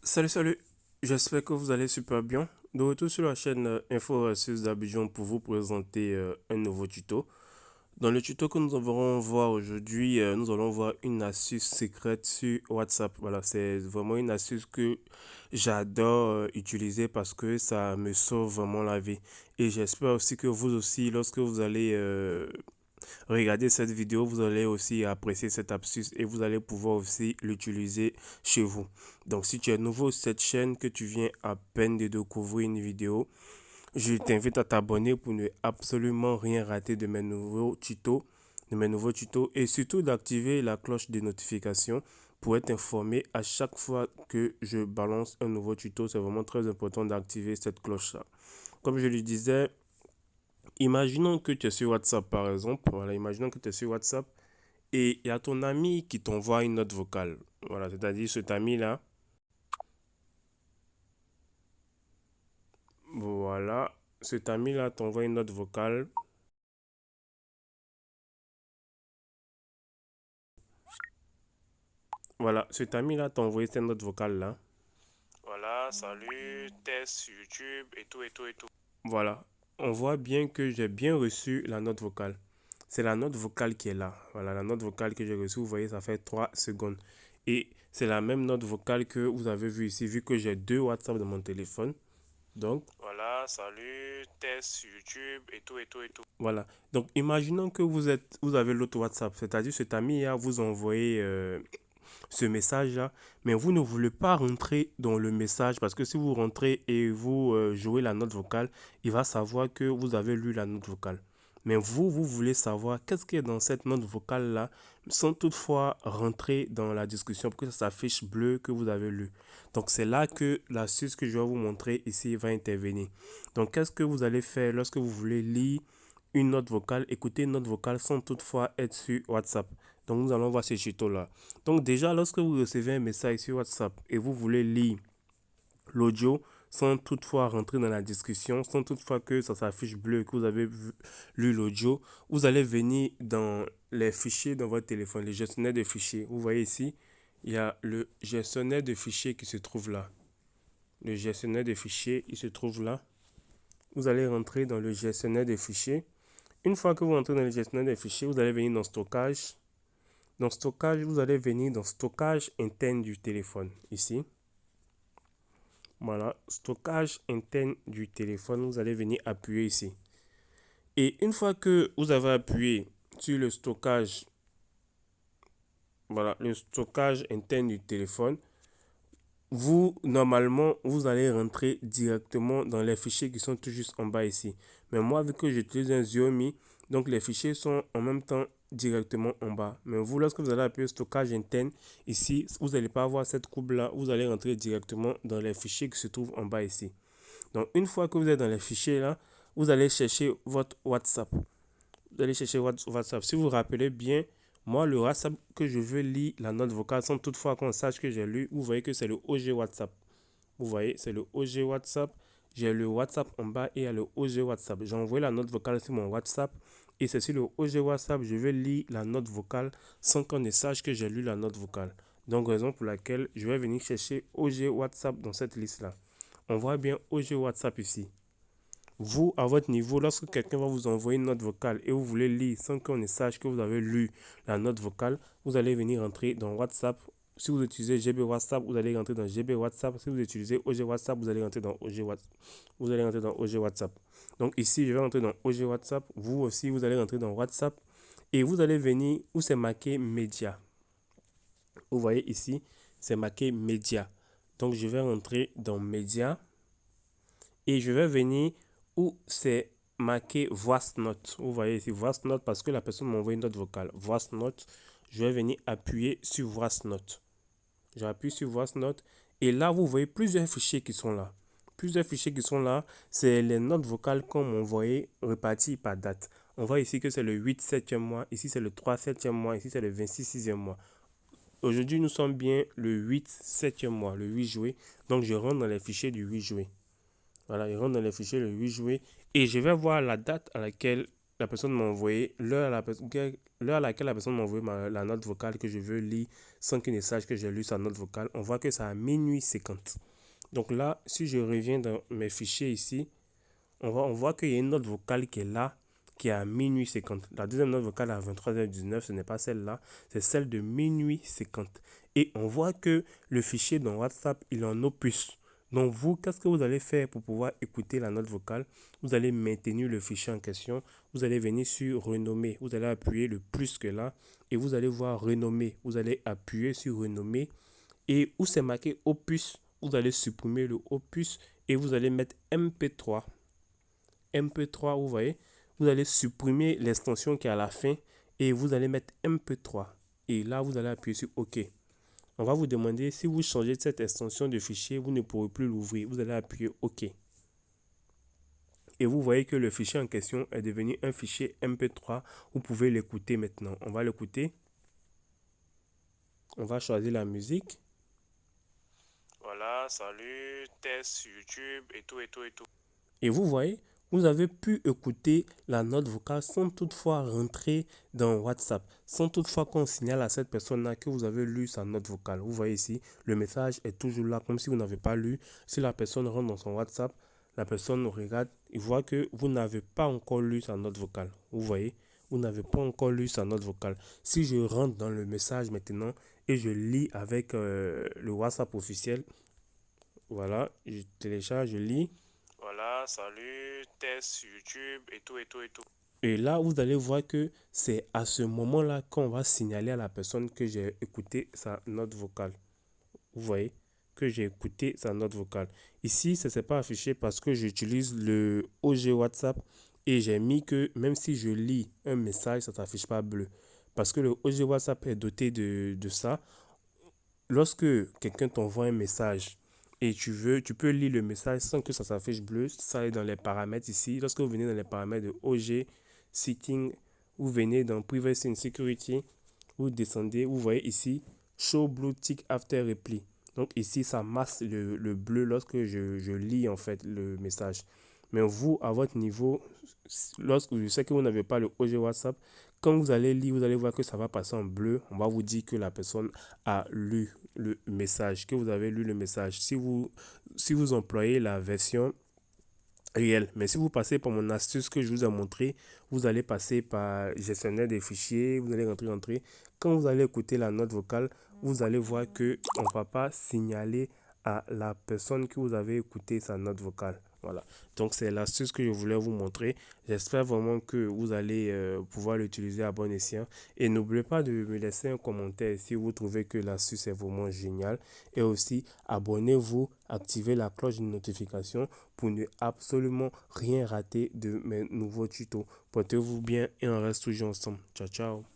Salut, j'espère que vous allez super bien. De retour sur la chaîne Info Ressources d'Abidjan pour vous présenter un nouveau tuto. Dans le tuto que nous allons voir aujourd'hui, nous allons voir une astuce secrète sur WhatsApp. Voilà, c'est vraiment une astuce que j'adore utiliser parce que ça me sauve vraiment la vie. Et j'espère aussi que vous aussi, lorsque vous allez regardez cette vidéo, vous allez aussi apprécier cette astuce et vous allez pouvoir aussi l'utiliser chez vous. Donc si tu es nouveau sur cette chaîne, que tu viens à peine de découvrir une vidéo, je t'invite à t'abonner pour ne absolument rien rater de mes nouveaux tutos et surtout d'activer la cloche de notification pour être informé à chaque fois que je balance un nouveau tuto. C'est vraiment très important d'activer cette cloche-là. Comme je le disais, imaginons que tu es sur WhatsApp par exemple. Voilà, imaginons que tu es sur WhatsApp et il y a ton ami qui t'envoie une note vocale. Voilà, c'est-à-dire cet ami-là. Voilà, cet ami-là t'envoie une note vocale. Voilà, cet ami-là t'a envoyé cette note vocale-là. Voilà, salut, test sur YouTube et tout et tout et tout. Voilà, on voit bien que j'ai bien reçu la note vocale. C'est la note vocale qui est là. Voilà, la note vocale que j'ai reçue, vous voyez, ça fait 3 secondes. Et c'est la même note vocale que vous avez vue ici, vu que j'ai deux WhatsApp dans mon téléphone. Donc, voilà, salut, test sur YouTube et tout et tout et tout. Voilà. Donc, imaginons que vous avez l'autre WhatsApp, c'est-à-dire cet ami a vous envoyé ce message-là, mais vous ne voulez pas rentrer dans le message parce que si vous rentrez et vous jouez la note vocale, il va savoir que vous avez lu la note vocale. Mais vous voulez savoir qu'est-ce qui est dans cette note vocale-là sans toutefois rentrer dans la discussion pour que ça s'affiche bleu que vous avez lu. Donc c'est là que l'astuce que je vais vous montrer ici va intervenir. Donc qu'est-ce que vous allez faire lorsque vous voulez lire une note vocale, écouter une note vocale sans toutefois être sur WhatsApp. Donc nous allons voir ce tuto-là. Donc déjà, lorsque vous recevez un message sur WhatsApp et vous voulez lire l'audio sans toutefois rentrer dans la discussion, sans toutefois que ça s'affiche bleu que vous avez lu l'audio, vous allez venir dans les fichiers dans votre téléphone, les gestionnaires de fichiers. Vous voyez ici, il y a le gestionnaire de fichiers qui se trouve là. Le gestionnaire de fichiers, il se trouve là. Vous allez rentrer dans le gestionnaire de fichiers. Une fois que vous rentrez dans le gestionnaire des fichiers, vous allez venir dans stockage. Dans stockage, vous allez venir dans stockage interne du téléphone. Ici. Voilà. Stockage interne du téléphone. Vous allez venir appuyer ici. Et une fois que vous avez appuyé sur le stockage, voilà, le stockage interne du téléphone, vous, normalement, vous allez rentrer directement dans les fichiers qui sont tout juste en bas ici. Mais moi, vu que j'utilise un Xiaomi, donc les fichiers sont en même temps directement en bas. Mais vous, lorsque vous allez appuyer stockage interne, ici, vous n'allez pas avoir cette courbe-là. Vous allez rentrer directement dans les fichiers qui se trouvent en bas ici. Donc, une fois que vous êtes dans les fichiers là, vous allez chercher votre WhatsApp. Vous allez chercher votre WhatsApp. Si vous vous rappelez bien, moi, le WhatsApp que je veux lire la note vocale sans toutefois qu'on sache que j'ai lu, vous voyez que c'est le OG WhatsApp. Vous voyez, c'est le OG WhatsApp. J'ai le WhatsApp en bas et il y a le OG WhatsApp. J'ai envoyé la note vocale sur mon WhatsApp et c'est sur le OG WhatsApp, je vais lire la note vocale sans qu'on ne sache que j'ai lu la note vocale. Donc, raison pour laquelle je vais venir chercher OG WhatsApp dans cette liste-là. On voit bien OG WhatsApp ici. Vous, à votre niveau, lorsque quelqu'un va vous envoyer une note vocale et vous voulez lire sans qu'on ne sache que vous avez lu la note vocale, vous allez venir entrer dans WhatsApp. Si vous utilisez GB WhatsApp, vous allez rentrer dans GB WhatsApp. Si vous utilisez OG WhatsApp, vous allez rentrer dans OG WhatsApp. Vous allez rentrer dans OG WhatsApp. Donc ici, je vais rentrer dans OG WhatsApp. Vous aussi, vous allez rentrer dans WhatsApp. Et vous allez venir où c'est marqué Média. Vous voyez ici, c'est marqué Média. Donc je vais rentrer dans Média. Et je vais venir où c'est marqué voice note. Vous voyez ici voice note parce que la personne m'a envoyé une note vocale. Voice note, je vais venir appuyer sur voice note. J'appuie sur voice note et là vous voyez plusieurs fichiers qui sont là. Plusieurs fichiers qui sont là, c'est les notes vocales qu'on m'a envoyées reparties par date. On voit ici que c'est le 8 septième mois, ici c'est le 3 septième mois, ici c'est le 26 sixième mois. Aujourd'hui nous sommes bien le 8 septième mois, le 8 juillet. Donc je rentre dans les fichiers du 8 juillet. Voilà, il rentre dans les fichiers le 8 juillet et je vais voir la date à laquelle la personne m'a envoyé, l'heure à laquelle la personne m'a envoyé la note vocale que je veux lire sans qu'il ne sache que j'ai lu sa note vocale, on voit que c'est à minuit 50. Donc là, si je reviens dans mes fichiers ici, on voit qu'il y a une note vocale qui est là, qui est à minuit 50. La deuxième note vocale est à 23h19, ce n'est pas celle-là, c'est celle de minuit 50. Et on voit que le fichier dans WhatsApp, il est en opus. Donc vous, qu'est-ce que vous allez faire pour pouvoir écouter la note vocale? Vous allez maintenir le fichier en question, vous allez venir sur renommer, vous allez appuyer le plus que là, et vous allez voir renommer. Vous allez appuyer sur renommer, et où c'est marqué opus, vous allez supprimer le opus, et vous allez mettre MP3. MP3, vous voyez, vous allez supprimer l'extension qui est à la fin et vous allez mettre MP3. Et là, vous allez appuyer sur OK. On va vous demander si vous changez cette extension de fichier, vous ne pourrez plus l'ouvrir. Vous allez appuyer OK. Et vous voyez que le fichier en question est devenu un fichier MP3. Vous pouvez l'écouter maintenant. On va l'écouter. On va choisir la musique. Voilà, salut, test YouTube et tout, et tout, et tout. Et vous voyez, vous avez pu écouter la note vocale sans toutefois rentrer dans WhatsApp, sans toutefois qu'on signale à cette personne-là que vous avez lu sa note vocale. Vous voyez ici, le message est toujours là, comme si vous n'avez pas lu. Si la personne rentre dans son WhatsApp, la personne regarde, il voit que vous n'avez pas encore lu sa note vocale. Vous voyez, vous n'avez pas encore lu sa note vocale. Si je rentre dans le message maintenant et je lis avec le WhatsApp officiel, voilà, je télécharge, je lis. Voilà, salut, test YouTube et tout, et tout, et tout. Et là, vous allez voir que c'est à ce moment-là qu'on va signaler à la personne que j'ai écouté sa note vocale. Vous voyez que j'ai écouté sa note vocale. Ici, ça ne s'est pas affiché parce que j'utilise le OG WhatsApp et j'ai mis que même si je lis un message, ça ne s'affiche pas bleu. Parce que le OG WhatsApp est doté de ça. Lorsque quelqu'un t'envoie un message et tu peux lire le message sans que ça s'affiche bleu, ça est dans les paramètres ici. Lorsque vous venez dans les paramètres de OG, Setting, vous venez dans Privacy and Security, vous descendez, vous voyez ici, Show Blue Tick After Reply. Donc ici, ça masse le bleu lorsque je lis en fait le message. Mais vous, à votre niveau, lorsque je sais que vous n'avez pas le OG WhatsApp, quand vous allez lire, vous allez voir que ça va passer en bleu. On va vous dire que la personne a lu le message, que vous avez lu le message. Si vous employez la version réelle, mais si vous passez par mon astuce que je vous ai montré, vous allez passer par gestionnaire des fichiers, vous allez rentrer. Quand vous allez écouter la note vocale, vous allez voir que on ne va pas signaler à la personne que vous avez écouté sa note vocale. Voilà. Donc, c'est l'astuce que je voulais vous montrer. J'espère vraiment que vous allez pouvoir l'utiliser à bon escient. Et n'oubliez pas de me laisser un commentaire si vous trouvez que l'astuce est vraiment géniale. Et aussi, abonnez-vous, activez la cloche de notification pour ne absolument rien rater de mes nouveaux tutos. Portez-vous bien et on reste toujours ensemble. Ciao, ciao.